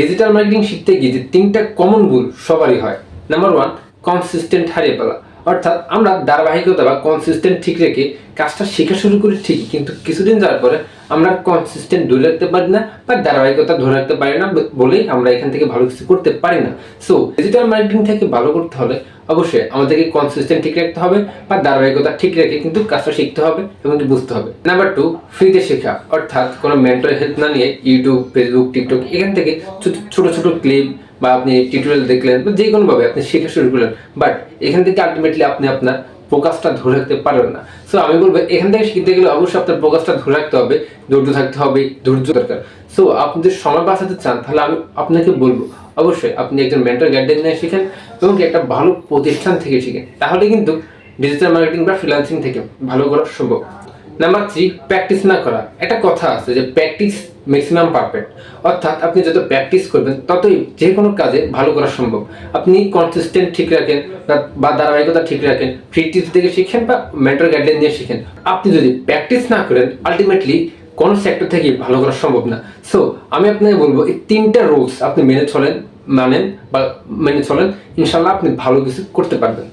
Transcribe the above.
Digital marketing শিখতে গিয়ে যে তিনটা কমন ভুল সবারই হয়। নাম্বার ওয়ান, কনসিস্টেন্ট হারিয়ে ফেলা। অর্থাৎ আমরা ধারাবাহিকতা বা কনসিস্টেন্ট ঠিক রেখে কাজটা শেখা শুরু করি ঠিকই, কিন্তু কিছুদিন যাওয়ার পরে আমরা কনসিস্টেন্ট ধরে রাখতে পারি না বা ধারাবাহিকতা ধরে রাখতে পারি না বলেই আমরা এখান থেকে ভালো কিছু করতে পারি না। সো ডিজিটাল মার্কেটিং থেকে ভালো করতে হলে অবশ্যই আমাদেরকে কনসিস্টেন্ট ঠিক রাখতে হবে বা ধারাবাহিকতা ঠিক রেখে কিন্তু কাজটা শিখতে হবে এবং বুঝতে হবে। নাম্বার টু, ফ্রিতে শেখা। অর্থাৎ কোনো মেন্টর হেল্প না নিয়ে ইউটিউব, ফেসবুক, টিকটক এখান থেকে ছোট ছোট ক্লিপ বা আপনি টিউটোরিয়াল দেখলেন বা যে কোনোভাবে আপনি শেখা শুরু করলেন, বাট এখান থেকে আলটিমেটলি আপনি আপনার ফোকাসটা ধরে রাখতে পারবেন না। সো আমি বলবো এখান থেকে শিখতে গেলে অবশ্যই আপনার ফোকাসটা ধরে রাখতে হবে, ধৈর্য থাকতে হবে, ধৈর্য দরকার। সো আপনি যদি সময় বাঁচাতে চান তাহলে আমি আপনাকে বলবো অবশ্যই আপনি একজন মেন্টর গাইডলাইন নিয়ে শিখেন এবং একটা ভালো প্রতিষ্ঠান থেকে শিখেন, তাহলে কিন্তু ডিজিটাল মার্কেটিং বা ফ্রিল্যান্সিং থেকে ভালো করা সম্ভব। নাম্বার থ্রি, প্র্যাকটিস না করা। একটা কথা আছে যে প্র্যাকটিস ম্যাক্সিমাম পারফেক্ট। অর্থাৎ আপনি যত প্র্যাকটিস করবেন ততই যে কোনো কাজে ভালো করা সম্ভব। আপনি কনসিস্টেন্ট ঠিক রাখেন বা ধারাবাহিকতা ঠিক রাখেন, ফ্রি টিপস থেকে শিখেন বা মেন্টর গাইডলাইন দিয়ে শিখেন, আপনি যদি প্র্যাকটিস না করেন আলটিমেটলি কোনো সেক্টর থেকে ভালো করা সম্ভব না। সো আমি আপনাকে বলবো এই তিনটা রুলস আপনি মেনে চলেন, মানেন বা মেনে চলেন, ইনশাল্লাহ আপনি ভালো কিছু করতে পারবেন।